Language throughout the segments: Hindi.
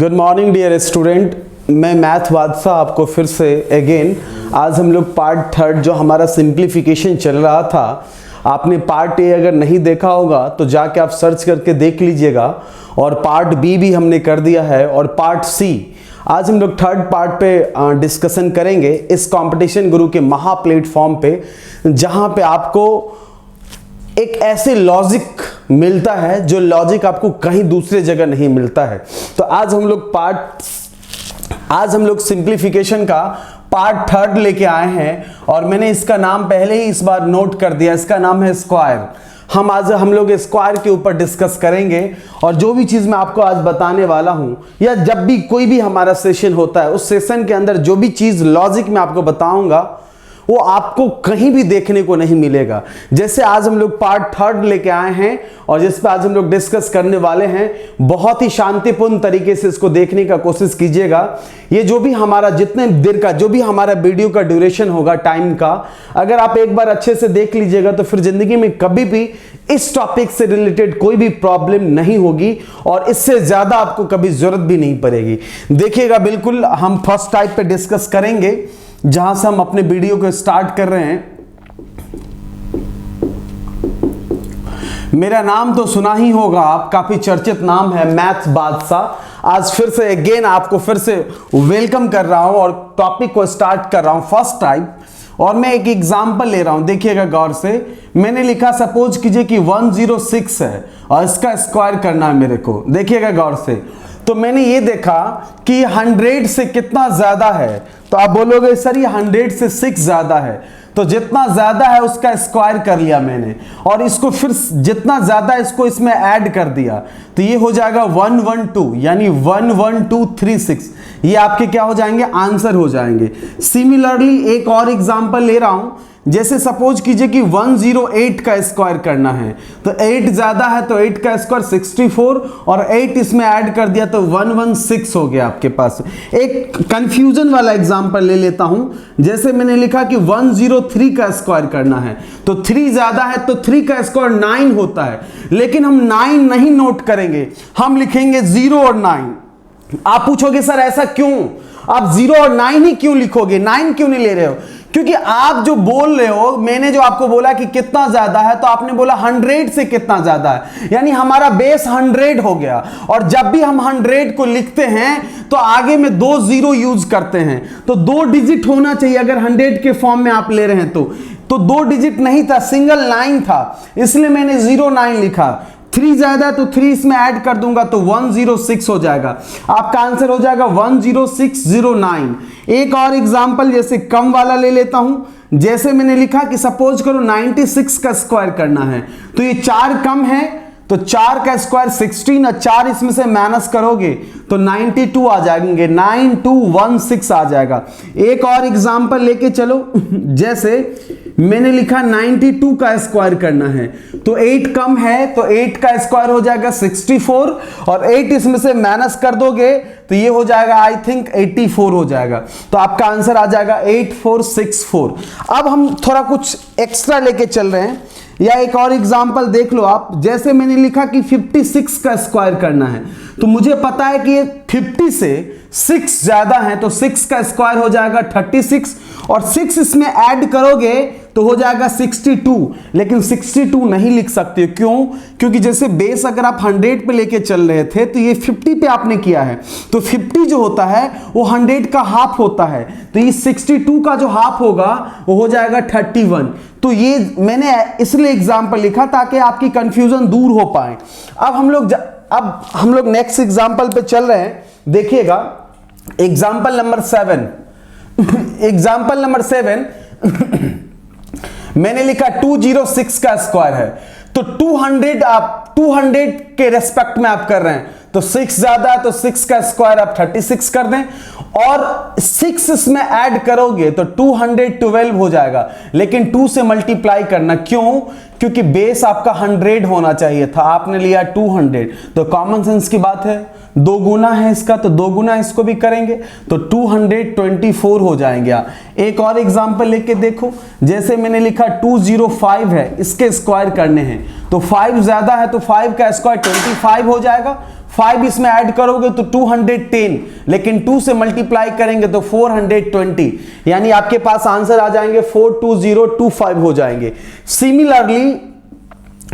गुड मॉर्निंग डियर स्टूडेंट, मैं मैथ बादशाह आपको फिर से अगेन आज हम लोग पार्ट थर्ड जो हमारा सिंप्लीफिकेशन चल रहा था, आपने पार्ट ए अगर नहीं देखा होगा तो जाके आप सर्च करके देख लीजिएगा। और पार्ट बी भी हमने कर दिया है और पार्ट सी आज हम लोग थर्ड पार्ट पे डिस्कशन करेंगे इस कंपटीशन गुरु के महा प्लेटफॉर्म पे, जहां पे आपको एक ऐसे लॉजिक मिलता है जो लॉजिक आपको कहीं दूसरे जगह नहीं मिलता है। तो आज हम लोग सिंप्लीफिकेशन का पार्ट थर्ड लेके आए हैं और मैंने इसका नाम पहले ही इस बार नोट कर दिया, इसका नाम है स्क्वायर। हम लोग स्क्वायर के ऊपर डिस्कस करेंगे और जो भी चीज मैं आपको आज बताने वाला हूं या जब भी कोई भी हमारा सेशन होता है उस सेशन के अंदर जो भी चीज लॉजिक में आपको बताऊंगा वो आपको कहीं भी देखने को नहीं मिलेगा। जैसे आज हम लोग पार्ट थर्ड लेके आए हैं और जिस पे आज हम लोग डिस्कस करने वाले हैं, बहुत ही शांतिपूर्ण तरीके से इसको देखने का कोशिश कीजिएगा। ये जो भी हमारा जितने देर का जो भी हमारा वीडियो का ड्यूरेशन होगा टाइम का, अगर आप एक बार अच्छे से देख लीजिएगा तो फिर जिंदगी में कभी भी इस टॉपिक से रिलेटेड कोई भी प्रॉब्लम नहीं होगी और इससे ज्यादा आपको कभी जरूरत भी नहीं पड़ेगी। देखिएगा, बिल्कुल हम फर्स्ट टाइप पे डिस्कस करेंगे जहां से हम अपने वीडियो को स्टार्ट कर रहे हैं। मेरा नाम तो सुना ही होगा आप, काफी चर्चित नाम है मैथ्स बादशाह। आज फिर से अगेन आपको फिर से वेलकम कर रहा हूं और टॉपिक को स्टार्ट कर रहा हूं फर्स्ट टाइप। और मैं एक एग्जांपल ले रहा हूं, देखिएगा गौर से। मैंने लिखा, सपोज कीजिए कि 106 है और इसका स्क्वायर करना है मेरे को। देखिएगा गौर से, तो मैंने ये देखा कि 100 से कितना ज्यादा है, तो आप बोलोगे सर ये 100 से 6 ज्यादा है, तो जितना ज्यादा है उसका स्क्वायर कर लिया मैंने और इसको फिर जितना ज्यादा इसको इसमें ऐड कर दिया, तो ये हो जाएगा 112, यानी 11236। ये आपके क्या हो जाएंगे, आंसर हो जाएंगे। सिमिलरली एक और एग्जांपल ले रहा हूं, जैसे सपोज कीजिए कि 108 का स्क्वायर करना है, तो 8 ज्यादा है तो 8 का स्क्वायर 64 और 8 इसमें ऐड कर दिया तो 116 हो गया आपके पास। एक कंफ्यूजन वाला एग्जांपल ले लेता हूं, जैसे मैंने लिखा कि 103 का स्क्वायर करना है, तो 3 ज्यादा है तो 3 का स्क्वायर 9 होता है, लेकिन हम 9 नहीं नोट करेंगे, हम लिखेंगे 0 और 9। आप पूछोगे सर ऐसा क्यों, आप 0 और 9 ही क्यों लिखोगे, 9 क्यों नहीं ले रहे हो? क्योंकि आप जो बोल रहे हो, मैंने जो आपको बोला कि कितना ज्यादा है, तो आपने बोला 100 से कितना ज्यादा है, यानी हमारा बेस 100 हो गया। और जब भी हम 100 को लिखते हैं तो आगे में 2 0 यूज करते हैं, तो 2 डिजिट होना चाहिए। अगर 100 के फॉर्म में आप ले रहे हैं तो 2 डिजिट नहीं था, सिंगल 9 था, इसलिए मैंने 09 लिखा। 3 ज्यादा है तो 3 इसमें ऐड कर दूंगा तो 106 हो जाएगा। आपका आंसर हो जाएगा 10609। एक और एग्जांपल जैसे कम वाला ले लेता हूं, जैसे मैंने लिखा कि सपोज करो 96 का स्क्वायर करना है, तो ये 4 कम है तो 4 का स्क्वायर 16 और 4 इसमें से माइनस करोगे तो 92 आ जाएंगे, 9216 आ जाएगा। एक और एग्जांपल लेके चलो, जैसे मैंने लिखा 92 का स्क्वायर करना है, तो 8 कम है तो 8 का स्क्वायर हो जाएगा 64 और 8 इसमें से माइनस कर दोगे तो ये हो जाएगा आई थिंक 84 हो जाएगा। तो आपका आंसर आ जाएगा 8464। अब हम थोड़ा कुछ एक्स्ट्रा लेके चल रहे हैं, या एक और एग्जांपल देख लो आप, जैसे मैंने लिखा कि 56 का स्क्वायर करना है, तो मुझे पता है कि ये 50 से 6 ज्यादा है तो 6 का स्क्वायर हो जाएगा 36 और 6 इसमें ऐड करोगे तो हो जाएगा 62, लेकिन 62 नहीं लिख सकते। क्यों? क्योंकि जैसे बेस अगर आप 100 पे लेके चल रहे थे तो ये 50 पे आपने किया है, तो 50 जो होता है वो 100 का हाफ होता है, तो ये 62 का जो हाफ होगा वो हो जाएगा 31। तो ये मैंने इसलिए एग्जाम्पल लिखा ताकि आपकी कंफ्यूजन दूर हो पाए। अब हम लोग नेक्स्ट एग्जाम्पल पे चल रहे हैं। देखिएगा एग्जाम्पल नंबर 7 एग्जाम्पल नंबर 7 मैंने लिखा 206 का स्क्वायर है, तो 200 आप 200 के रेस्पेक्ट में आप कर रहे हैं, तो 6 ज्यादा है तो 6 का स्क्वायर आप 36 कर दें और 6 इसमें ऐड करोगे तो 212 हो जाएगा, लेकिन 2 से मल्टीप्लाई करना। क्यों? क्योंकि बेस आपका 100 होना चाहिए था, आपने लिया 200, तो कॉमन सेंस की बात है, 2 गुना है इसका तो 2 गुना इसको भी करेंगे तो 224 हो जाएंगे। एक और एग्जांपल लेके देखो, जैसे मैंने लिखा 205 है, इसके स्क्वायर करने हैं, तो 5 ज्यादा है तो 5 का स्क्वायर 25 हो जाएगा, 5 इसमें ऐड करोगे तो 210, लेकिन 2 से मल्टीप्लाई करेंगे तो 420, यानी आपके पास आंसर आ जाएंगे 42025 हो जाएंगे।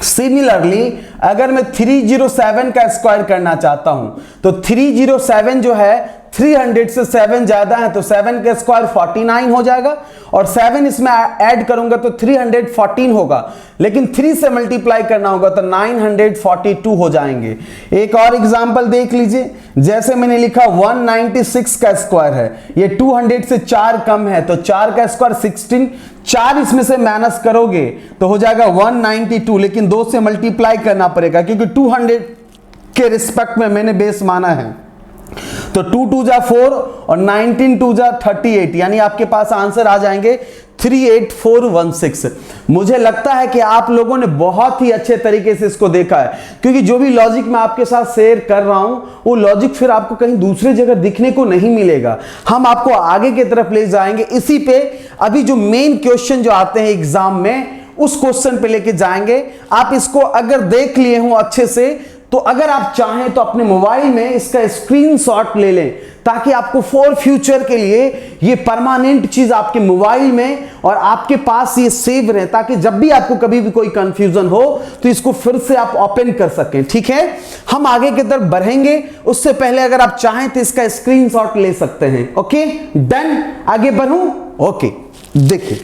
सिमिलरली अगर मैं 307 का स्क्वायर करना चाहता हूं तो 307 जो है 300 से 7 ज्यादा है तो 7 का स्क्वायर 49 हो जाएगा, और 7 इसमें ऐड करूंगा तो 314 होगा, लेकिन 3 से मल्टीप्लाई करना होगा तो 942 हो जाएंगे। एक और एग्जांपल देख लीजिए, जैसे मैंने लिखा 196 का स्क्वायर है, ये 200 से 4 कम है तो 4 का स्क्वायर 16, 4 इसमें से माइनस करोगे तो हो जाएगा 192, लेकिन 2 से मल्टीप्लाई करना पड़ेगा क्योंकि 200 के रिस्पेक्ट में मैंने बेस माना है। तो 2 2 जा 4 और 19 2 जा 38, यानी आपके पास आंसर आ जाएंगे 38416। मुझे लगता है कि आप लोगों ने बहुत ही अच्छे तरीके से इसको देखा है, क्योंकि जो भी लॉजिक मैं आपके साथ शेयर कर रहा हूं वो लॉजिक फिर आपको कहीं दूसरे जगह दिखने को नहीं मिलेगा। हम आपको आगे की तरफ ले जाएंगे। इसी पे अभी जो मेन क्वेश्चन जो आते हैं एग्जाम में उस क्वेश्चन पे लेके जाएंगे। आप इसको अगर देख लिए हो अच्छे से तो अगर आप चाहें तो अपने मोबाइल में इसका स्क्रीनशॉट ले लें, ताकि आपको फॉर फ्यूचर के लिए ये परमानेंट चीज आपके मोबाइल में और आपके पास ये सेव रहे, ताकि जब भी आपको कभी भी कोई कंफ्यूजन हो तो इसको फिर से आप ओपन कर सकें। ठीक है, हम आगे की तरफ बढ़ेंगे, उससे पहले अगर आप चाहें तो इसका स्क्रीनशॉट ले सकते हैं। ओके डन, आगे बढ़ूं। ओके देखिए,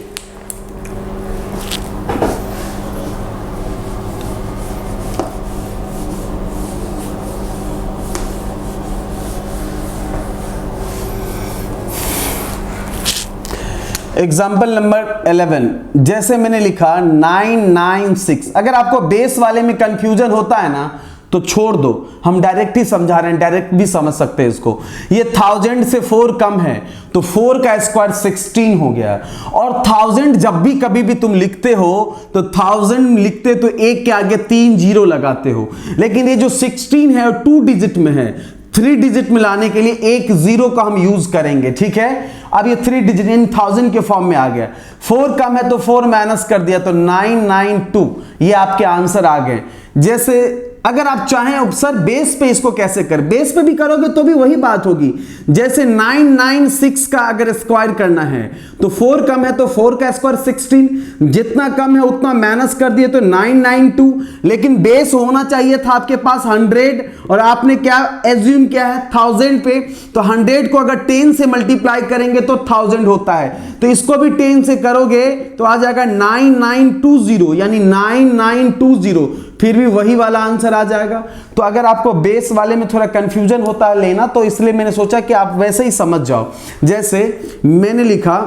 एग्जाम्पल नंबर 11, जैसे मैंने लिखा 996। अगर आपको बेस वाले में कंफ्यूजन होता है ना तो छोड़ दो, हम डायरेक्ट ही समझा रहे हैं, डायरेक्ट भी समझ सकते हैं इसको। ये 1000 से 4 कम है तो 4 का स्क्वायर 16 हो गया, और 1000 जब भी कभी भी तुम लिखते हो तो 1000 लिखते तो एक के आगे 3 जीरो लगाते हो, लेकिन ये जो 16 है 2 डिजिट में है, 3 डिजिट में लाने के लिए एक जीरो का हम यूज करेंगे। ठीक है, अब ये 3 डिजिट इन 1000 के फॉर्म में आ गया। 4 कम है तो 4 माइनस कर दिया तो 992, ये आपके आंसर आ गए। जैसे अगर आप चाहें सर बेस पे इसको कैसे कर, बेस पे भी करोगे तो भी वही बात होगी। जैसे 996 का अगर स्क्वायर करना है तो 4 कम है तो 4 का स्क्वायर 16, जितना कम है उतना माइनस कर दिए तो 992, लेकिन बेस होना चाहिए था आपके पास 100, और आपने क्या एज्यूम किया है 1000 पे, तो 100 को अगर 10 से मल्टीप्लाई करेंगे तो 1000 होता है, तो इसको भी 10 से करोगे तो आ जाएगा 9920, यानी 9920, फिर भी वही वाला आंसर आ जाएगा। तो अगर आपको बेस वाले में थोड़ा कंफ्यूजन होता है लेना, तो इसलिए मैंने सोचा कि आप वैसे ही समझ जाओ। जैसे मैंने लिखा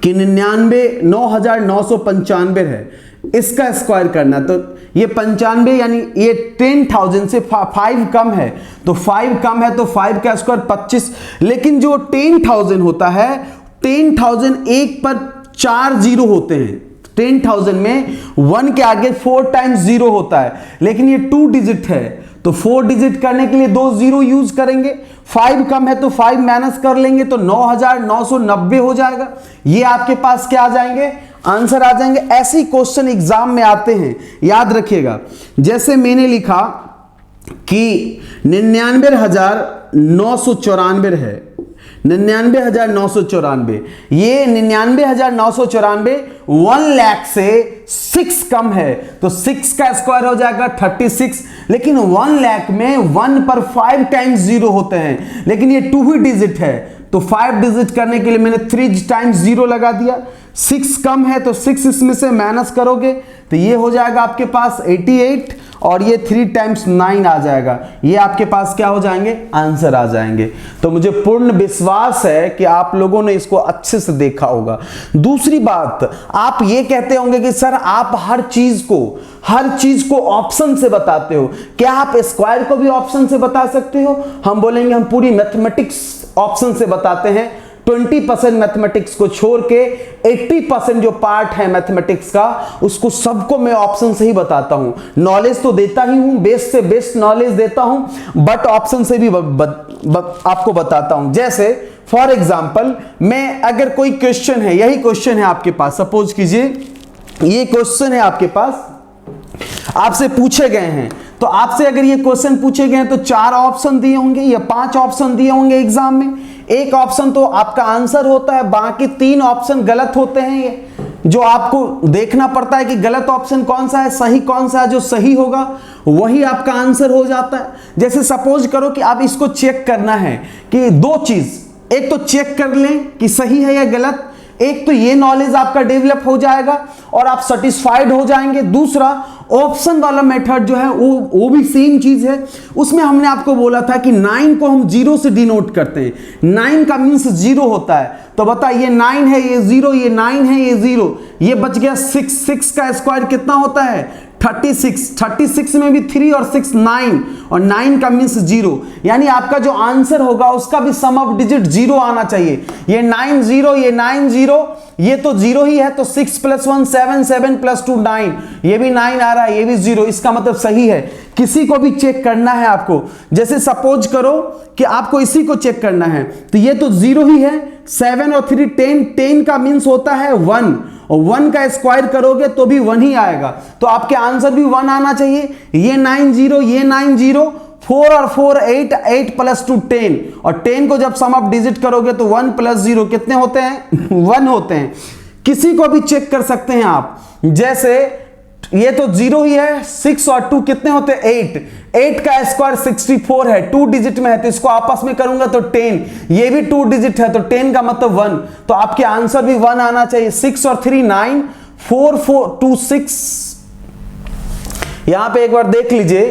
कि 99,995 है, इसका स्क्वायर करना, तो ये 95 यानी ये 10,000 से 5 कम है तो 5 कम है तो 5 का स्क्वायर 25, लेकिन जो 10,000 होता है 10,000 एक पर 4 जीरो होते हैं। 10,000 में 1 के आगे 4 टाइम्स जीरो होता है, लेकिन ये 2 डिजिट है तो 4 डिजिट करने के लिए 2 जीरो यूज करेंगे। 5 कम है तो 5 माइनस कर लेंगे तो 9,990 हो जाएगा। ये आपके पास क्या आ जाएंगे, आंसर आ जाएंगे। ऐसे ही क्वेश्चन एग्जाम में आते हैं, याद रखिएगा। जैसे मैंने लिखा कि 99,994 है, 99,994, ये 99,994 1 लाख से 6 कम है तो 6 का स्क्वायर हो जाएगा 36, लेकिन 1 लाख में 1 पर 5 टाइम्स जीरो होते हैं, लेकिन ये 2 ही डिजिट है तो 5 डिजिट करने के लिए मैंने 3 टाइम्स जीरो लगा दिया। 6 कम है तो 6 इसमें से माइनस करोगे तो ये हो जाएगा आपके पास 88, और ये 3 टाइम्स 9 आ जाएगा। ये आपके पास क्या हो जाएंगे, आंसर आ जाएंगे। तो मुझे पूर्ण विश्वास है कि आप लोगों ने इसको अच्छे से देखा होगा। दूसरी बात, आप ये कहते होंगे कि सर आप हर चीज को ऑप्शन से बताते हो, क्या आप स्क्वायर को भी ऑप्शन से बता सकते हो? हम बोलेंगे हम पूरी मैथमेटिक्स ऑप्शन से बताते हैं। 20% मैथमेटिक्स को छोड़ के 80% जो पार्ट है मैथमेटिक्स का, उसको सबको मैं ऑप्शन से ही बताता हूं। नॉलेज तो देता ही हूं, बेस्ट से बेस्ट नॉलेज देता हूं, बट ऑप्शन से भी आपको बताता हूं। जैसे फॉर एग्जांपल, मैं अगर कोई क्वेश्चन है, यही क्वेश्चन है आपके पास, सपोज कीजिए ये क्वेश्चन है आपके पास, आपसे पूछे गए हैं, तो आपसे अगर ये क्वेश्चन पूछे गए तो 4 ऑप्शन दिए होंगे या 5 ऑप्शन दिए होंगे एग्जाम में, एक ऑप्शन तो आपका आंसर होता है, बाकी 3 ऑप्शन गलत होते हैं। ये जो आपको देखना पड़ता है कि गलत ऑप्शन कौन सा है, सही कौन सा है। जो सही होगा वही आपका आंसर हो जाता है। जैसे सपोज करो कि आप इसको चेक करना है कि 2 चीज, एक तो चेक कर लें कि सही है या गलत, एक तो ये नॉलेज आपका डेवलप हो जाएगा और आप सेटिस्फाइड हो जाएंगे। दूसरा ऑप्शन वाला मेथड जो है वो भी सेम चीज है। उसमें हमने आपको बोला था कि 9 को हम 0 से डिनोट करते हैं, 9 का मीन्स 0 होता है। तो बता ये 9 है, ये 0, ये 9 है, ये 0, ये बच गया 6। 6 का स्क्वायर कितना होता है 36। 36 में भी 3 और 6 9, और 9 का मीन्स 0। यानी आपका जो आंसर होगा उसका भी सम ऑफ डिजिट 0 आना चाहिए। ये 9 0, ये 9 0, ये तो 0 ही है, तो 6 + 1 7, 7 + 2 9, ये भी 9 आ रहा है, ये भी 0, इसका मतलब सही है। किसी को भी चेक करना है आपको, जैसे सपोज करो कि आपको इसी को चेक करना है, तो ये तो 0 ही है, 7 और 3 10, 10 का मीन्स होता है 1, और 1 का स्क्वायर करोगे तो भी 1 ही आएगा, तो आपके आंसर भी 1 आना चाहिए। ये 9 0, ये 9 0, 4 और 4 8, 8 + 2 10, और 10 को जब सम ऑफ डिजिट करोगे तो 1 + 0 कितने होते हैं 1 होते हैं। किसी को भी चेक कर सकते हैं आप, जैसे ये तो 0 ही है, 6 और 2 कितने होते हैं 8, 8 का स्क्वायर 64 है, 2 डिजिट में है, तो इसको आपस में करूंगा तो 10, ये भी 2 डिजिट है, तो 10 का मतलब 1, तो आपके आंसर भी 1 आना चाहिए। 6 और 3 9, 4 4 2 6। यहां पे एक बार देख लीजिए,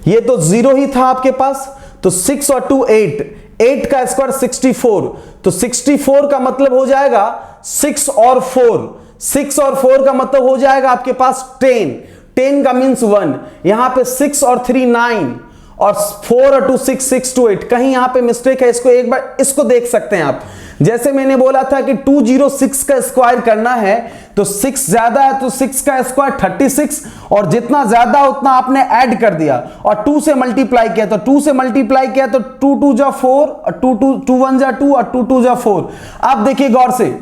ये तो 0 ही था आपके पास, तो 6 और 2 8, 8 का स्क्वायर 64, तो 64 का मतलब हो जाएगा 6 और 4, 6 और 4 का मतलब हो जाएगा आपके पास 10, 10 का मीन्स 1। यहां पे 6 और 3 9, और 4 और 2 6, 6 2 8, कहीं यहां पे मिस्टेक है, इसको एक बार इसको देख सकते हैं आप। जैसे मैंने बोला था कि 206 का स्क्वायर करना है, तो 6 ज्यादा है तो 6 का स्क्वायर 36, और जितना ज्यादा उतना आपने ऐड कर दिया और 2 से मल्टीप्लाई किया, तो 2 से मल्टीप्लाई किया तो 2 2 जा 4, और 2 1 जा 2, और 2 2 जा 4। अब देखिए गौर से,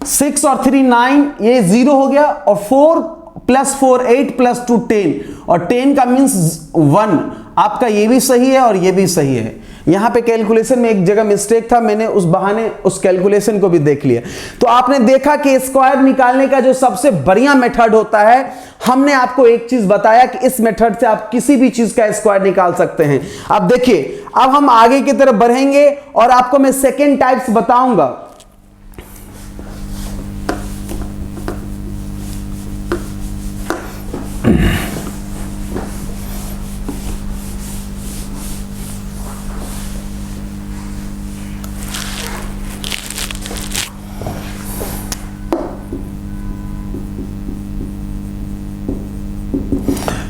6 और 3 9, ये 0 हो गया, और 4 + 4 8 + 2 10, और 10 का मीन्स 1। आपका ये भी सही है और ये भी सही है। यहां पे कैलकुलेशन में एक जगह मिस्टेक था, मैंने उस बहाने उस कैलकुलेशन को भी देख लिया। तो आपने देखा कि स्क्वायर निकालने का जो सबसे बढ़िया मेथड होता है, हमने आपको एक चीज बताया कि इस मेथड से आप किसी भी चीज का स्क्वायर निकाल सकते हैं। अब देखिए, अब हम आगे की तरफ बढ़ेंगे और आपको मैं सेकेंड टाइप्स बताऊंगा।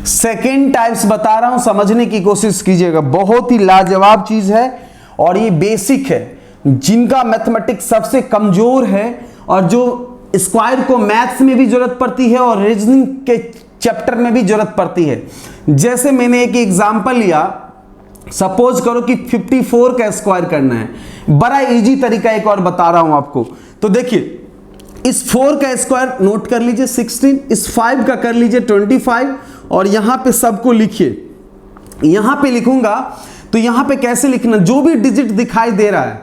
सेकेंड टाइप्स बता रहा हूं, समझने की कोशिश कीजिएगा, बहुत ही लाजवाब चीज है और ये बेसिक है। जिनका मैथमेटिक्स सबसे कमजोर है और जो स्क्वायर को मैथ्स में भी जरूरत पड़ती है और रीजनिंग के चैप्टर में भी जरूरत पड़ती है। जैसे मैंने एक एग्जांपल लिया, सपोज करो कि 54 का स्क्वायर करना है, बड़ा इजी तरीका एक और बता रहा हूं आपको। तो देखिए, इस 4 का स्क्वायर नोट कर लीजिए 16, इस 5 का कर लीजिए 25, और यहां पे सबको लिखिए। यहां पे लिखूंगा तो यहां पे कैसे लिखना, जो भी डिजिट दिखाई दे रहा है,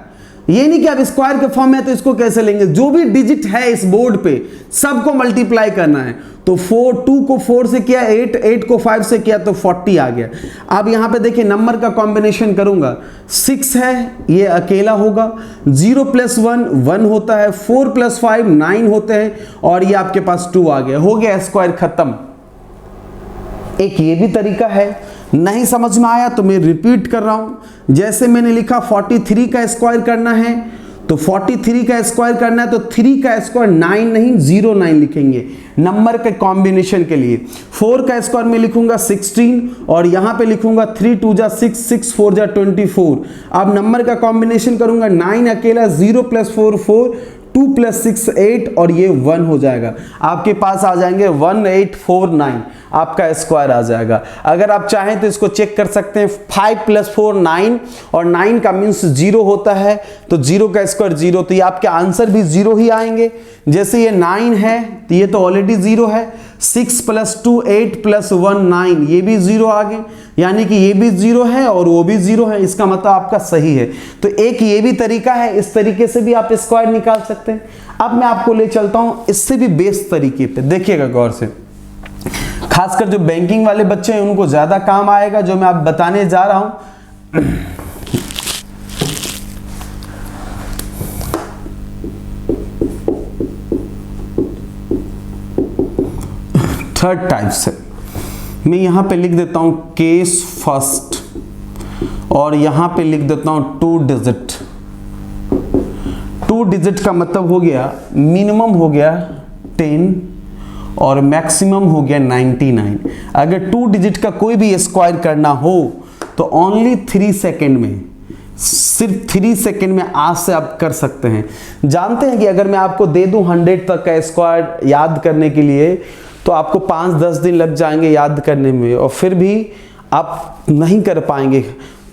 ये नहीं कि अब स्क्वायर के फॉर्म में है तो इसको कैसे लेंगे, जो भी डिजिट है इस बोर्ड पे सबको मल्टीप्लाई करना है। तो 2 को 4 से किया, 8 को 5 से किया तो 40 आ गया। अब यहां पे देखिए नंबर का कॉम्बिनेशन करूंगा, 6 है ये अकेला होगा, 0 + 1 1 होता है, 4 + 5 9 होते हैं, और ये आपके पास 2 आ गया, हो गया स्क्वायर खत्म। एक ये भी तरीका है। नहीं समझ में आया तो मैं रिपीट कर रहा हूं, जैसे मैंने लिखा 43 का स्क्वायर करना है, तो 43 का स्क्वायर करना है तो 3 का स्क्वायर 9 नहीं 09 लिखेंगे नंबर के कॉम्बिनेशन के लिए। 4 का स्क्वायर में लिखूंगा 16, और यहां पे लिखूंगा 3 2 जा 6, 6 4 जा 24। अब नंबर का कॉम्बिनेशन करूंगा, 9 अकेला, 0 + 4 4, 2 + 6 8, और ये 1 हो जाएगा। आपके पास आ जाएंगे 1849, आपका स्क्वायर आ जाएगा। अगर आप चाहें तो इसको चेक कर सकते हैं, 5 + 4 9, और 9 का मीन्स 0 होता है, तो 0 का स्क्वायर 0, तो ये आपके आंसर भी 0 ही आएंगे। जैसे ये 9 है तो ये तो ऑलरेडी 0 है, 6 + 2 8 + 1 9, ये भी 0 आ गए, यानी कि ये भी 0 है और वो भी 0 है, इसका मतलब आपका सही है। तो एक ये भी तरीका है, इस तरीके से भी आप स्क्वायर निकाल सकते हैं। अब मैं आपको ले चलता हूं इससे भी बेस्ट तरीके पे, देखिएगा गौर से, खासकर जो बैंकिंग वाले बच्चे हैं उनको ज्यादा काम आएगा जो मैं आप बताने जा रहा हूं। थर्ड टाइप से मैं यहां पे लिख देता हूं केस फर्स्ट, और यहां पे लिख देता हूं 2 डिजिट। 2 डिजिट का मतलब हो गया मिनिमम हो गया 10 और मैक्सिमम हो गया 99। अगर 2 डिजिट का कोई भी स्क्वायर करना हो तो ओनली 3 सेकेंड में, सिर्फ 3 सेकेंड में आज से आप कर सकते हैं। जानते हैं कि अगर मैं आपको दे दूं 100 तक का स्क्वायर याद करने के लिए तो आपको 5-10 दिन लग जाएंगे याद करने में, और फिर भी आप नहीं कर पाएंगे।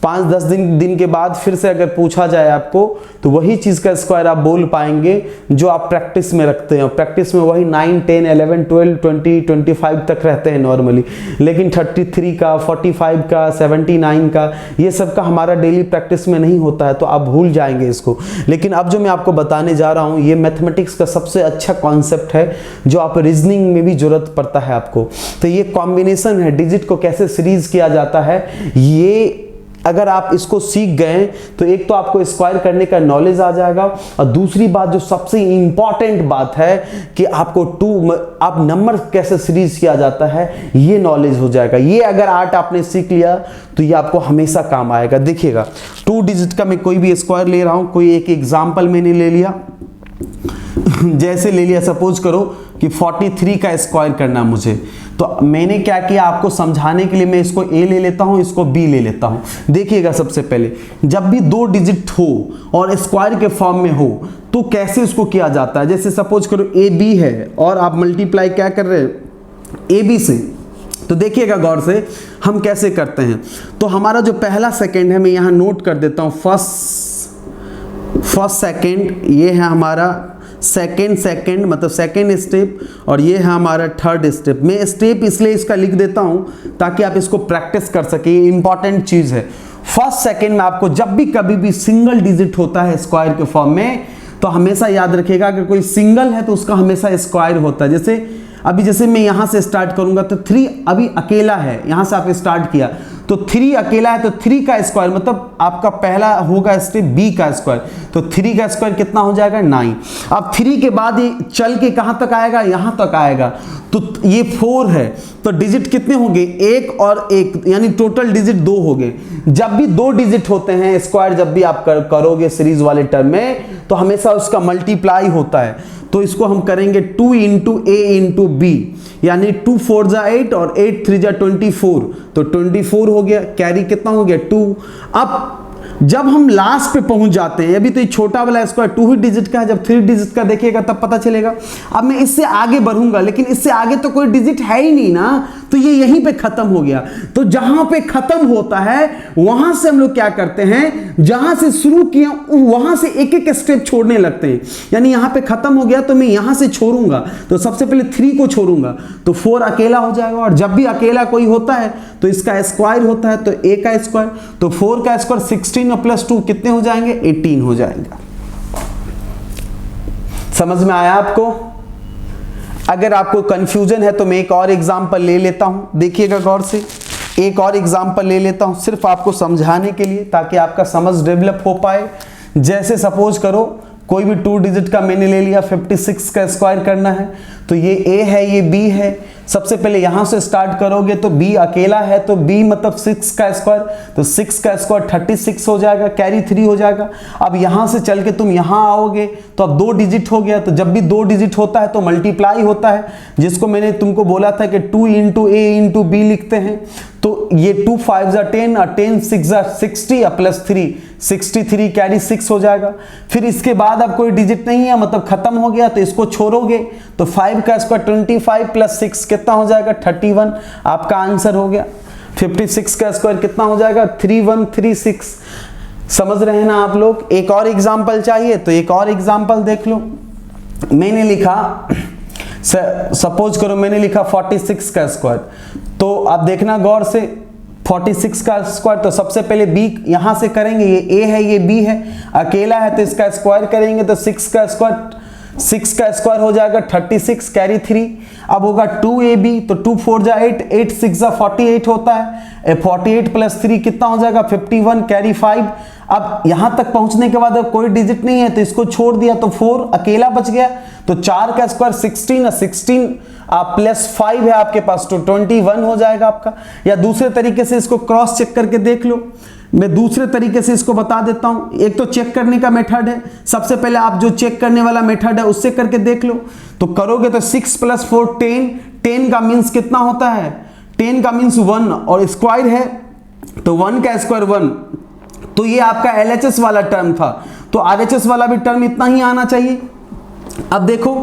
5-10 दिन के बाद फिर से अगर पूछा जाए आपको तो वही चीज़ का स्क्वायर आप बोल पाएंगे जो आप प्रैक्टिस में रखते हैं। प्रैक्टिस में वही 9, 10, 11, 12, 20, 25 तक रहते हैं नॉर्मली, लेकिन 33 का, 45 का, 79 का, ये सब का हमारा डेली प्रैक्टिस में नहीं होता है, तो आप भूल जाएंगे इसको। लेकिन अब जो मैं आपको बताने जा रहा हूँ ये मैथमेटिक्स का सबसे अच्छा कॉन्सेप्ट है जो आप रीजनिंग में भी जरूरत पड़ता है आपको। तो ये कॉम्बिनेशन है, डिजिट को कैसे सीरीज किया जाता है, ये अगर आप इसको सीख गए तो एक तो आपको स्क्वायर करने का नॉलेज आ जाएगा, और दूसरी बात जो सबसे इंपॉर्टेंट बात है कि आपको आप नंबर कैसे सीरीज किया जाता है ये नॉलेज हो जाएगा। ये अगर आर्ट आपने सीख लिया तो ये आपको हमेशा काम आएगा। देखिएगा 2 डिजिट का मैं कोई भी स्क्वायर ले रहा हूं, कोई एक एग्जाम्पल मैंने ले लिया, जैसे ले लिया सपोज करो कि 43 का स्क्वायर करना मुझे, तो मैंने क्या किया आपको समझाने के लिए मैं इसको ए ले लेता हूं, इसको बी ले लेता हूं। देखिएगा सबसे पहले जब भी 2 डिजिट हो और स्क्वायर के फॉर्म में हो तो कैसे इसको किया जाता है। जैसे सपोज करो ए बी है और आप मल्टीप्लाई क्या कर रहे हैं ए बी से, तो देखिएगा गौर से हम कैसे करते हैं। तो हमारा जो पहला सेकेंड है मैं यहां नोट कर देता हूं, फर्स्ट सेकेंड, ये है हमारा सेकेंड मतलब सेकेंड स्टेप, और ये है हमारा थर्ड स्टेप। मैं स्टेप इसलिए इसका लिख देता हूं ताकि आप इसको प्रैक्टिस कर सके, इंपॉर्टेंट चीज है। फर्स्ट सेकेंड में आपको जब भी कभी भी सिंगल डिजिट होता है स्क्वायर के फॉर्म में तो हमेशा याद रखिएगा अगर कोई सिंगल है तो उसका हमेशा स्क्वायर होता है। जैसे मैं यहां से स्टार्ट करूंगा तो 3 अभी अकेला है, यहां से आप स्टार्ट किया तो 3 अकेला है, तो 3 का स्क्वायर मतलब आपका पहला होगा स्टेप बी का स्क्वायर, तो 3 का स्क्वायर कितना हो जाएगा 9। अब 3 के बाद ये चल के कहां तक आएगा, यहां तक आएगा, तो ये 4 है, तो डिजिट कितने होंगे 1 और 1, यानी टोटल डिजिट 2 हो गए। जब भी 2 डिजिट होते हैं स्क्वायर, जब भी आप करोगे सीरीज वाले टर्म में तो हमेशा उसका मल्टीप्लाई होता है। तो इसको हम करेंगे 2 × a × b, यानी 2 4 जा 8 और 8 3 जा 24, तो 24 हो गया, कैरी कितना हो गया 2। अब जब हम लास्ट पे पहुंच जाते हैं, अभी तो ये छोटा वाला स्क्वायर 2 ही डिजिट का है, जब 3 डिजिट का देखिएगा तब पता चलेगा। अब मैं इससे आगे बढ़ूंगा लेकिन इससे आगे तो कोई डिजिट है ही नहीं ना, तो ये यहीं पे खत्म हो गया। तो जहां पे खत्म होता है वहां से हम लोग क्या करते हैं, जहां से शुरू किया वहां से एक एक स्टेप छोड़ने लगते हैं। यानी यहां पे खत्म हो गया तो मैं यहां से छोड़ूंगा, तो सबसे पहले 3 को छोड़ूंगा तो 4 अकेला हो जाएगा, और जब भी अकेला कोई होता है तो इसका स्क्वायर होता है, तो a का स्क्वायर, तो 4 का स्क्वायर 16 और +2 कितने हो जाएंगे 18 हो जाएगा। समझ में आया आपको? अगर आपको कंफ्यूजन है तो मैं एक और एग्जांपल ले लेता हूं, देखिएगा गौर से, एक और एग्जांपल ले लेता हूं सिर्फ आपको समझाने के लिए ताकि आपका समझ डेवलप हो पाए। जैसे सपोज करो कोई भी 2 डिजिट का मैंने ले लिया, 56 का स्क्वायर करना है, तो ये a है ये b है। सबसे पहले यहां से स्टार्ट करोगे तो b अकेला है, तो b मतलब 6 का स्क्वायर, तो 6 का स्क्वायर 36 हो जाएगा, कैरी 3 हो जाएगा। अब यहां से चल के तुम यहां आओगे तो अब 2 डिजिट हो गया, तो जब भी 2 डिजिट होता है तो मल्टीप्लाई होता है, जिसको मैंने तुमको बोला था कि 2 × a × b लिखते हैं। तो ये 2 5 जा 10 और 10 6 जा 60 और +3 63, कैरी 6 हो जाएगा। फिर इसके बाद अब कोई डिजिट नहीं है, मतलब खत्म हो गया, तो इसको छोड़ोगे तो 5 का स्क्वायर 25 + 6 कितना हो जाएगा 31, आपका आंसर हो गया। 56 का स्क्वायर कितना हो जाएगा 3136। समझ रहे हैं ना आप लोग? एक और एग्जांपल चाहिए तो एक और एग्जांपल देख लो। मैंने लिखा सपोज करो मैंने लिखा 46 का स्क्वायर, तो आप देखना गौर से 46 का स्क्वायर, तो सबसे पहले b यहां से करेंगे, ये a है ये b है, अकेला है तो इसका स्क्वायर करेंगे तो 6 का स्क्वायर हो जाएगा 36 कैरी 3, अब होगा 2ab तो 2 4 जा 8, 8 6 जा 48 होता है, 48 प्लस 3 कितना हो जाएगा 51 कैरी 5। अब यहां तक पहुंचने के बाद अब कोई डिजिट नहीं है तो इसको छोड़ दिया तो 4 अकेला बच गया, तो 4 का स्क्वायर 16 और 16 प्लस 5 है आपके पास तो 21 हो जाएगा आपका। या दूसरे तरीके से इसको क्रॉस चेक करके देख लो, मैं दूसरे तरीके से इसको बता देता हूं। एक तो चेक करने का मेथड है, सबसे पहले आप जो चेक करने वाला मेथड है उससे करके देख लो, तो करोगे तो 6 प्लस 4 10, 10 का मीन्स कितना होता है, 10 का मीन्स 1 और स्क्वायर है तो 1 का स्क्वायर 1, तो ये आपका LHS वाला टर्म था, तो RHS वाला भी टर्म इतना ही आना चाहिए। अब देखो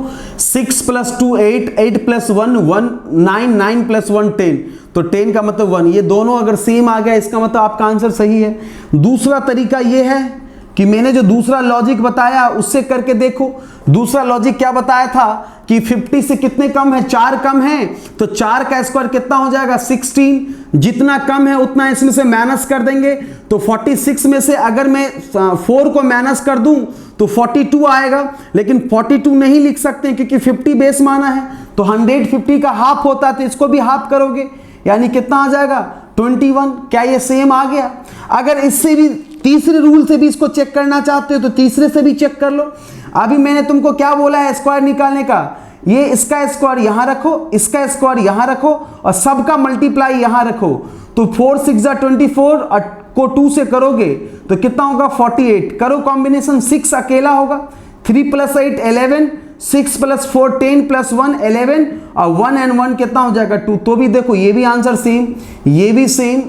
6 प्लस 2 8, 8 प्लस 1 1, 9, 9 प्लस 1 10, तो 10 का मतलब 1, ये दोनों अगर सेम आ गया इसका मतलब आपका आंसर सही है। दूसरा तरीका ये है कि मैंने जो दूसरा लॉजिक बताया उससे करके देखो। दूसरा लॉजिक क्या बताया था कि 50 से कितने कम है, 4 कम है, तो 4 का स्क्वायर कितना हो जाएगा 16, जितना कम है उतना इसमें से माइनस कर देंगे, तो 46 में से अगर मैं 4 को माइनस कर दूं तो 42 आएगा, लेकिन 42 नहीं लिख सकते क्योंकि 50 बेस माना है, तो 150 का हाफ होता है तो इसको भी हाफ करोगे यानी कितना आ जाएगा 21। क्या ये सेम आ गया? अगर इससे भी तीसरे रूल से भी इसको चेक करना चाहते हो तो तीसरे से भी चेक कर लो। अभी मैंने तुमको क्या बोला है स्क्वायर निकालने का, ये इसका स्क्वायर यहां रखो, इसका स्क्वायर यहां रखो और सबका मल्टीप्लाई यहां रखो, तो 4 6 जा 24 और को 2 से करोगे तो कितना होगा 48। करो कॉम्बिनेशन, 6 अकेला होगा, 3 प्लस 8 11, 6 प्लस 4 10 प्लस 1 11 और 1 and 1 कितना हो जाएगा 2। तो भी देखो ये भी आंसर सेम, ये भी सेम,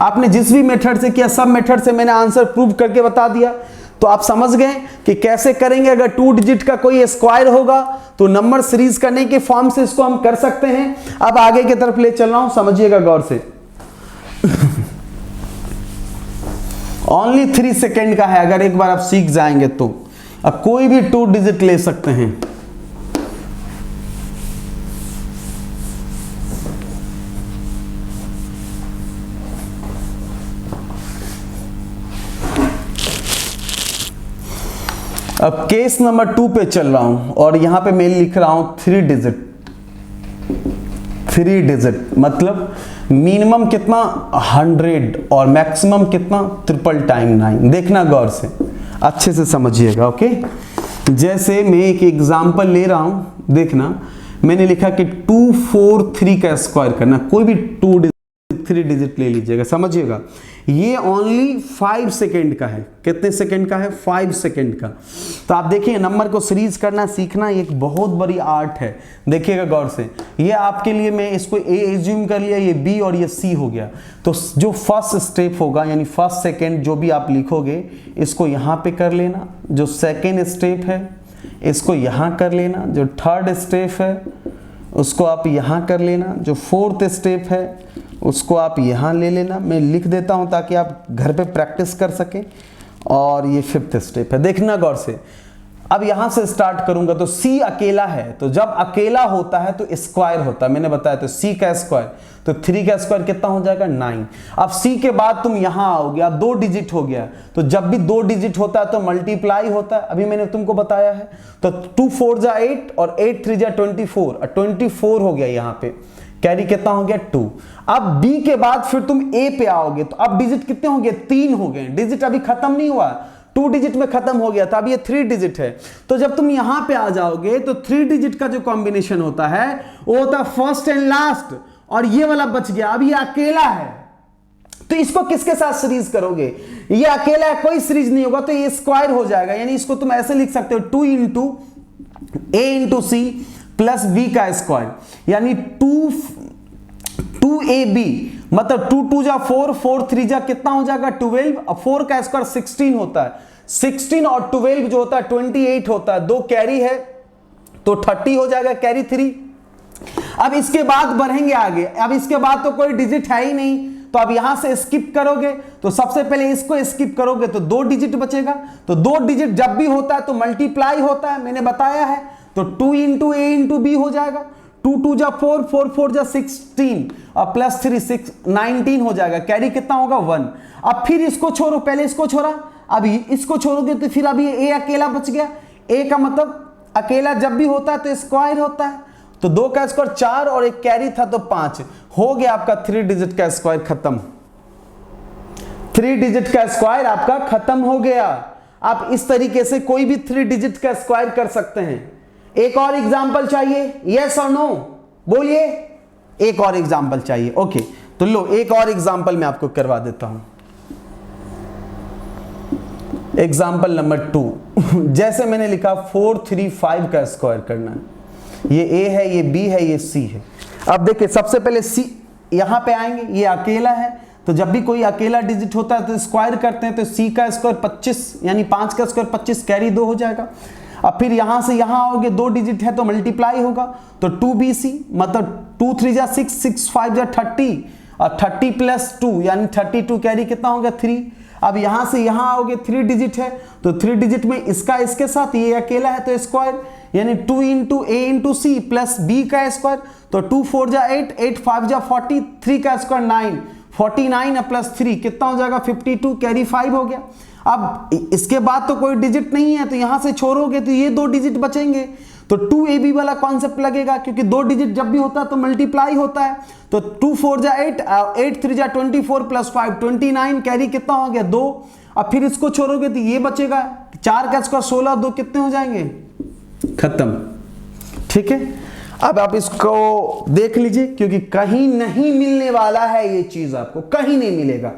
आपने जिस भी मेथड से किया सब मेथड से मैंने आंसर प्रूव करके बता दिया। तो आप समझ गए कि कैसे करेंगे। अगर 2 डिजिट का कोई स्क्वायर होगा तो नंबर सीरीज करने के फॉर्म से इसको हम कर सकते हैं। अब आगे की तरफ ले चल रहा हूं, समझिएगा गौर से। ओनली 3 सेकेंड का है, अगर एक बार आप सीख जाएंगे तो अब कोई भी 2 डिजिट ले सकते हैं। अब केस नंबर 2 पे चल रहा हूं और यहां पे मैं लिख रहा हूं 3 डिजिट मतलब मिनिमम कितना 100 और मैक्सिमम कितना 999। देखना गौर से, अच्छे से समझिएगा, ओके। जैसे मैं एक एग्जांपल ले रहा हूं, देखना मैंने लिखा कि 243 का स्क्वायर करना, कोई भी 3 डिजिट ले लीजिएगा, समझिएगा। ये ओनली 5 सेकेंड का है। कितने सेकेंड का है? 5 सेकेंड का। तो आप देखिए नंबर को सीरीज करना सीखना एक बहुत बड़ी आर्ट है। देखिएगा गौर से, ये आपके लिए मैं इसको ए एज्यूम कर लिया, ये बी और ये सी हो गया। तो जो फर्स्ट स्टेप होगा यानी फर्स्ट सेकेंड जो भी आप लिखोगे इसको यहाँ पे कर लेना, जो सेकेंड स्टेप है इसको यहाँ कर लेना, जो थर्ड स्टेप है उसको आप यहाँ कर लेना, जो फोर्थ स्टेप है उसको आप यहाँ ले लेना। मैं लिख देता हूँ ताकि आप घर पे प्रैक्टिस कर सकें। और ये 5th स्टेप है, देखना गौर से। अब यहाँ से स्टार्ट करूंगा तो C अकेला है, तो जब अकेला होता है तो स्क्वायर होता है, मैंने बताया। तो C का स्क्वायर, तो 3 का स्क्वायर कितना हो जाएगा 9। अब C के बाद तुम यहाँ आओगे, अब 2 डिजिट हो गया, तो जब भी 2 डिजिट होता है तो मल्टीप्लाई होता है, अभी मैंने तुमको बताया है। तो 2 4 जा 8 और 8 3 जा 24 और 24 हो गया, यहाँ पे कैरी कितना हो गया 2। अब B के बाद फिर तुम A पे आओगे, तो अब डिजिट कितने हो गए 3 हो गए। डिजिट अभी खत्म नहीं हुआ, 2 डिजिट में खत्म हो गया था, अब ये 3 डिजिट है। तो जब तुम यहां पे आ जाओगे तो 3 डिजिट का जो कॉम्बिनेशन होता है वो होता है फर्स्ट एंड लास्ट, और ये वाला बच गया। अब ये अकेला है तो इसको किसके साथ सीरीज करोगे? ये अकेला है, कोई सीरीज नहीं होगा, तो ये स्क्वायर हो जाएगा। यानी इसको तुम ऐसे लिख सकते हो 2 into A into C plus B का स्क्वायर, यानी 2ab मतलब 2 2 जा 4, 4 3 जा कितना हो जाएगा 12, और 4 का स्क्वायर 16 होता है। 16 और 12 जो होता है 28 होता है। 2 कैरी है तो 30 हो जाएगा, कैरी 3। अब इसके बाद बढ़ेंगे आगे, अब इसके बाद तो कोई डिजिट है ही नहीं, तो अब यहां से स्किप करोगे, तो सबसे पहले इसको स्किप करोगे तो 2 डिजिट बचेगा। तो 2 डिजिट जब भी होता है तो मल्टीप्लाई होता है, मैंने बताया है। तो 2 इंटू ए इंटू बी हो जाएगा। 2 2 जा 4, 4 4 जा 16 और प्लस 3 6 19 हो जाएगा। कैरी कितना होगा 1। अब फिर इसको छोड़ो, पहले इसको छोड़ा, अभी इसको छोड़ोगे तो फिर अभी ए अकेला बच गया। ए का मतलब अकेला जब भी होता है तो स्क्वायर होता है, तो 2 का स्क्वायर 4 और एक कैरी था तो 5 हो गया आपका 3 डिजिट का स्क्वायर खत्म। 3 डिजिट का स्क्वायर आपका खत्म हो गया। आप इस तरीके से कोई भी 3 डिजिट का स्क्वायर कर सकते हैं। एक और एग्जांपल चाहिए, यस और नो बोलिए। एक और एग्जांपल चाहिए, ओके तो लो एक और एग्जांपल मैं आपको करवा देता हूं। एग्जांपल नंबर 2 जैसे मैंने लिखा 4 3 5 का स्क्वायर करना है। ये ए है, ये बी है, ये सी है। अब देखिए सबसे पहले सी यहां पे आएंगे, ये अकेला है तो जब भी कोई अकेला डिजिट होता है तो स्क्वायर करते हैं, तो सी का स्क्वायर 25 यानी 5 का स्क्वायर 25 कैरी 2 हो जाएगा। अब फिर यहां से यहां आओगे, 2 डिजिट है तो मल्टीप्लाई होगा, तो 2bc मतलब 2 3 जा 6 6 5 जा 30 और 30 प्लस 2 यानी 32 कैरी कितना हो गया 3। अब यहां से यहां आओगे, 3 डिजिट है तो 3 डिजिट में इसका इसके साथ ये अकेला है तो स्क्वायर यानी 2 into A into C plus B का स्क्वायर, तो 2 4 जा 8 8 5 जा 40 3 का स्क्वायर 9 49 प्लस 3 कितना हो जाएगा 52 कैरी 5 हो गया। अब इसके बाद तो कोई डिजिट नहीं है तो यहां से छोड़ोगे तो ये 2 डिजिट बचेंगे, तो 2ab वाला कॉन्सेप्ट लगेगा क्योंकि 2 डिजिट जब भी होता है तो मल्टीप्लाई होता है। तो 2 4 जा 8 8 3 जा 24 प्लस 5 29 कैरी कितना हो गया 2। अब फिर इसको छोड़ोगे तो ये बचेगा 4 का स्क्वायर 16 2 कितने हो जाएंगे खत्म। ठीक है, अब आप इसको देख लीजिए क्योंकि कहीं नहीं मिलने वाला है, ये चीज आपको कहीं नहीं मिलेगा।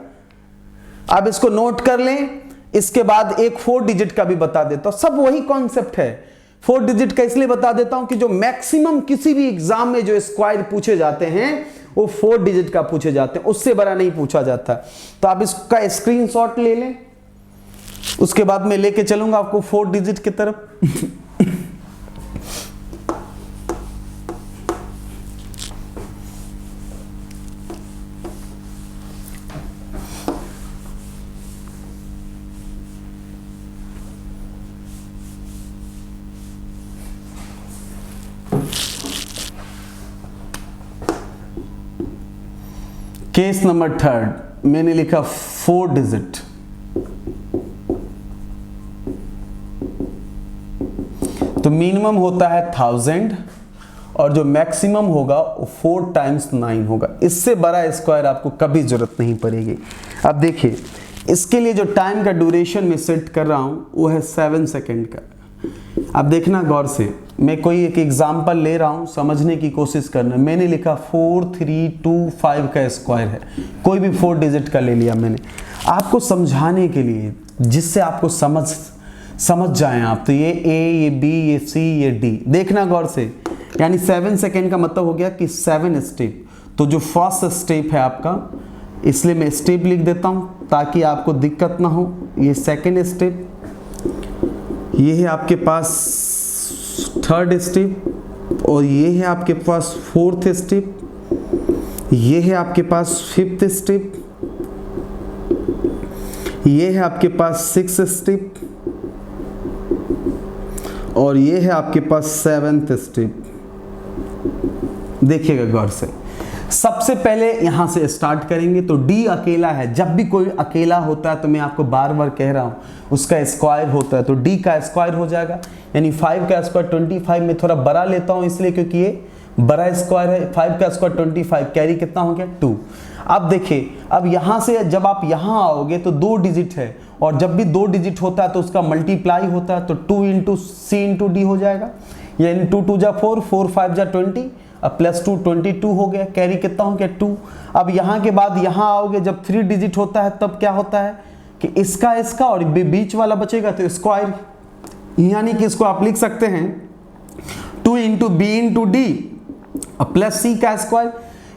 अब इसको नोट कर लें। इसके बाद एक 4 डिजिट का भी बता देता हूं, सब वही कॉन्सेप्ट है। 4 डिजिट का इसलिए बता देता हूं कि जो मैक्सिमम किसी भी एग्जाम में जो स्क्वायर पूछे जाते हैं वो 4 डिजिट का पूछे जाते हैं, उससे बड़ा नहीं पूछा जाता। तो आप इसका स्क्रीनशॉट ले लें, उसके बाद मैं लेके चलूंगा आपको 4 डिजिट की तरफ। केस नंबर 3 मैंने लिखा 4 डिजिट। तो मिनिमम होता है 1000 और जो मैक्सिमम होगा वो 4 टाइम्स 9 होगा। इससे बड़ा स्क्वायर आपको कभी जरूरत नहीं पड़ेगी। अब देखिए इसके लिए जो टाइम का ड्यूरेशन में सेट कर रहा हूं वो है 7 सेकेंड का। अब देखना गौर से, मैं कोई एक एग्जाम्पल ले रहा हूं, समझने की कोशिश करना। मैंने लिखा 4 3 2 5 का स्क्वायर है, कोई भी 4 डिजिट का ले लिया मैंने आपको समझाने के लिए, जिससे आपको समझ जाएं आप। तो ये ए, ये बी, ये सी, ये डी, देखना गौर से। यानी 7 सेकेंड का मतलब हो गया कि 7 स्टेप। तो जो फर्स्ट स्टेप है आपका, इसलिए मैं स्टेप लिख देता हूं ताकि आपको दिक्कत ना हो। ये सेकेंड स्टेप, ये है आपके पास 3rd स्टेप, और ये है आपके पास 4th स्टेप, ये है आपके पास 5th स्टेप, ये है आपके पास 6th स्टेप, और ये है आपके पास 7th स्टेप। देखिएगा गौर से, सबसे पहले यहां से स्टार्ट करेंगे। तो डी अकेला है, जब भी कोई अकेला होता है तो मैं आपको बार बार कह रहा हूं उसका स्क्वायर होता है, तो डी का स्क्वायर हो जाएगा। यानी 5 का स्क्वायर 25, में थोड़ा बड़ा लेता हूं इसलिए क्योंकि ये बड़ा स्क्वायर है। 5 का स्क्वायर 25, कैरी कितना हो गया 2। अब देखिए, अब यहां से जब आप यहां आओगे तो 2 डिजिट है, और जब भी 2 डिजिट होता है तो उसका मल्टीप्लाई होता है, तो 2 इंटू सी इंटू डी हो जाएगा। यानी 2 2 जा 4 4 5 जा 20 अब प्लस 2 22 हो गया, कैरी कितना हो गया 2। अब यहाँ के बाद यहाँ आओगे, जब 3 डिजिट होता है तब क्या होता है कि इसका और बीच वाला बचेगा तो स्क्वायर, यानी कि इसको आप लिख सकते हैं 2 into B into D plus C का स्क्वायर,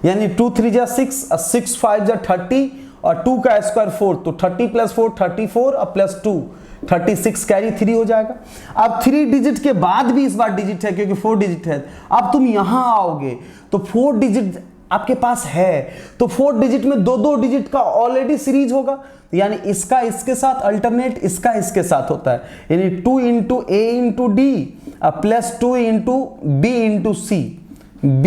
यानी 2 3 जा 6 6 5 जा 30 और 2 का स्क्वायर 4, तो 30 प्लस 4 34 और प्लस 2 36 कैरी 3 हो जाएगा। अब 3 डिजिट के बाद भी इस बार डिजिट है क्योंकि 4 डिजिट है। अब तुम यहां आओगे तो 4 डिजिट आपके पास है, तो 4 डिजिट में 2-2 डिजिट का ऑलरेडी सीरीज होगा, यानी इसका इसके साथ अल्टरनेट इसका इसके साथ होता है, यानी 2 into A into D plus 2 into B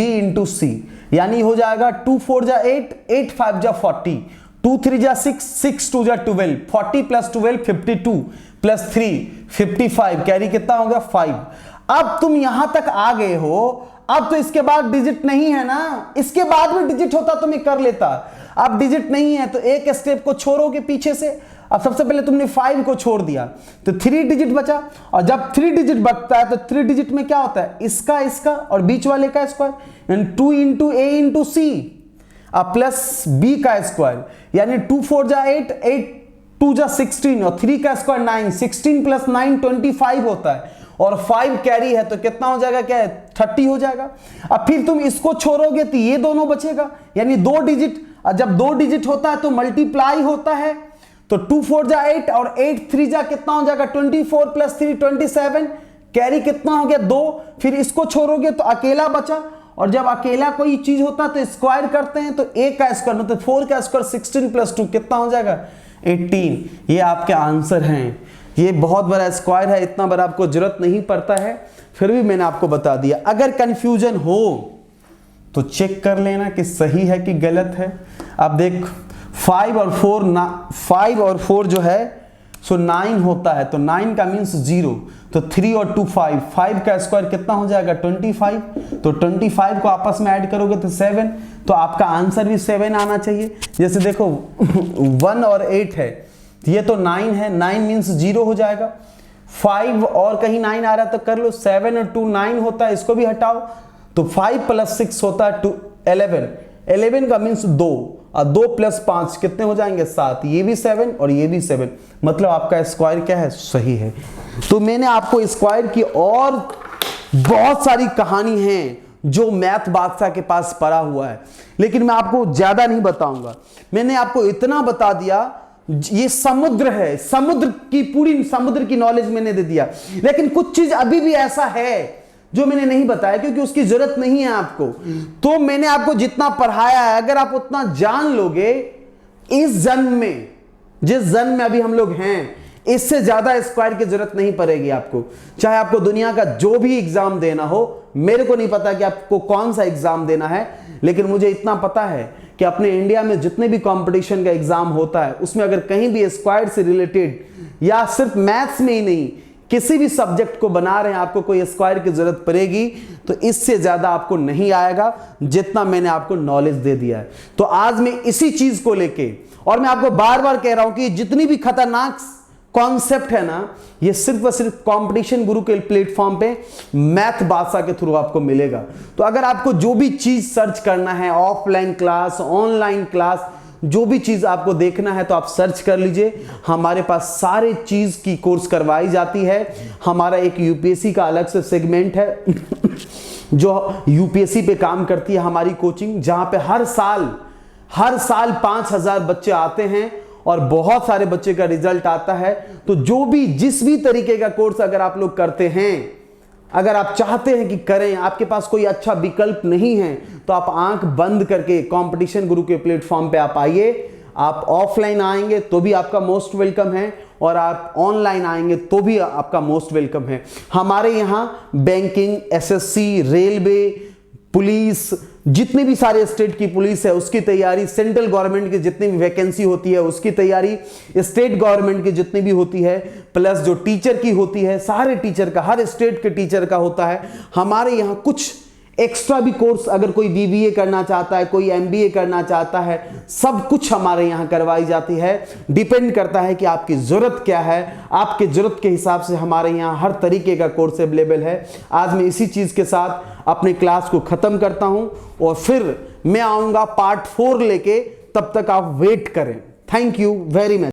into C, यानी हो जाएगा 2 4 जा 8, 8 5 जा 40, 2 3 जा 6, 6 2 जा 12, 40 प्लस 12 52 प्लस 3 55, कैरी कितना हो गया 5। अब तुम यहां तक आ गए हो, अब तो इसके बाद डिजिट नहीं है ना, इसके बाद में डिजिट होता तो मैं कर लेता, अब डिजिट नहीं है तो एक स्टेप को छोड़ोगे पीछे से। अब सबसे पहले तुमने 5 को छोड़ दिया तो 3 डिजिट बचा, और जब 3 डिजिट बचता है तो 3 डिजिट में क्या होता है, इसका और बीच वाले का स्क्वायर, यानी 2 into A into C plus B का स्क्वायर, यानी 2 4 जा 8, 8 2 जा 16 और 3 का स्क्वायर 9, 16 प्लस 9 25 होता है, और 5 कैरी है तो कितना हो जाएगा, क्या है 30 हो जाएगा। अब फिर तुम इसको छोड़ोगे तो ये दोनों बचेगा, यानी 2 डिजिट, जब 2 डिजिट होता है तो मल्टीप्लाई होता है, तो 2 4 जा 8 और 8 3 जा कितना हो जाएगा 24 प्लस 3 27, कैरी कितना हो गया 2, फिर इसको छोड़ोगे तो अकेला बचा, और जब अकेला कोई चीज होता है तो स्क्वायर करते हैं, तो a का स्क्वायर मतलब 4 का स्क्वायर 16 प्लस 2 कितना हो जाएगा 18। ये आपके आंसर हैं, ये बहुत बड़ा स्क्वायर है, इतना बड़ा आपको जरूरत नहीं पड़ता है, फिर भी मैंने आपको बता दिया। अगर कंफ्यूजन हो तो चेक कर लेना कि सही है कि गलत है। अब देख 5 और 4 जो है सो 9 होता है, तो 9 का मीन्स 0, तो 3 और 2 5, 5 का स्क्वायर कितना हो जाएगा 25, तो 25 को आपस में ऐड करोगे तो 7, तो आपका आंसर भी 7 आना चाहिए। जैसे देखो 1 और 8 है, ये तो 9 है, 9 मीन्स 0 हो जाएगा, 5 और कहीं 9 आ रहा तो कर लो, 7 और 2 9 होता है, इसको भी हटाओ, तो 5 प्लस 6 होता है 11, 11 का मीन्स 2 और 2 प्लस 5 कितने हो जाएंगे 7, ये भी 7 और ये भी 7, मतलब आपका स्क्वायर क्या है सही है। तो मैंने आपको स्क्वायर की और बहुत सारी कहानी है जो मैथ बादशाह के पास पड़ा हुआ है, लेकिन मैं आपको ज्यादा नहीं बताऊंगा, मैंने आपको इतना बता दिया, ये समुद्र है, समुद्र की नॉलेज मैंने दे दिया, लेकिन कुछ चीज अभी भी ऐसा है जो मैंने नहीं बताया क्योंकि उसकी जरूरत नहीं है आपको। तो मैंने आपको जितना पढ़ाया है अगर आप उतना जान लोगे, इस जन्म में, जिस जन्म में अभी हम लोग हैं, इससे ज्यादा स्क्वायर की जरूरत नहीं पड़ेगी आपको। चाहे आपको दुनिया का जो भी एग्जाम देना हो, मेरे को नहीं पता कि आपको कौन सा एग्जाम देना है, लेकिन मुझे इतना पता है कि अपने इंडिया में जितने भी कंपटीशन का एग्जाम होता है उसमें अगर कहीं भी स्क्वायर से रिलेटेड या सिर्फ मैथ्स में ही नहीं किसी भी सब्जेक्ट को बना रहे हैं, आपको कोई स्क्वायर की जरूरत पड़ेगी तो इससे ज्यादा आपको नहीं आएगा जितना मैंने आपको नॉलेज दे दिया है। तो आज मैं इसी चीज को लेके, और मैं आपको बार बार कह रहा हूं कि जितनी भी खतरनाक कॉन्सेप्ट है ना, ये सिर्फ और सिर्फ कंपटीशन गुरु के प्लेटफॉर्म पे मैथ बादशाह के थ्रू आपको मिलेगा। तो अगर आपको जो भी चीज सर्च करना है, ऑफलाइन क्लास, ऑनलाइन क्लास, जो भी चीज आपको देखना है तो आप सर्च कर लीजिए, हमारे पास सारे चीज की कोर्स करवाई जाती है। हमारा एक यूपीएससी का अलग से सेगमेंट है जो यूपीएससी पे काम करती है हमारी कोचिंग, जहां पे हर साल 5000 बच्चे आते हैं और बहुत सारे बच्चे का रिजल्ट आता है। तो जो भी जिस भी तरीके का कोर्स अगर आप लोग करते हैं, अगर आप चाहते हैं कि करें, आपके पास कोई अच्छा विकल्प नहीं है, तो आप आंख बंद करके कंपटीशन गुरु के प्लेटफॉर्म पे आप आइए। आप ऑफलाइन आएंगे तो भी आपका मोस्ट वेलकम है, और आप ऑनलाइन आएंगे तो भी आपका मोस्ट वेलकम है। हमारे यहाँ बैंकिंग, एसएससी, रेलवे, पुलिस, जितने भी सारे स्टेट की पुलिस है उसकी तैयारी, सेंट्रल गवर्नमेंट की जितनी भी वैकेंसी होती है उसकी तैयारी, स्टेट गवर्नमेंट की जितनी भी होती है, प्लस जो टीचर की होती है, सारे टीचर का, हर स्टेट के टीचर का होता है। हमारे यहाँ कुछ एक्स्ट्रा भी कोर्स, अगर कोई बीबीए करना चाहता है, कोई एमबीए करना चाहता है, सब कुछ हमारे यहाँ करवाई जाती है। डिपेंड करता है कि आपकी ज़रूरत क्या है, आपके ज़रूरत के हिसाब से हमारे यहाँ हर तरीके का कोर्स अवेलेबल है। आज मैं इसी चीज़ के साथ अपने क्लास को ख़त्म करता हूँ और फिर मैं आऊँगा पार्ट 4 लेके, तब तक आप वेट करें। Thank you very much.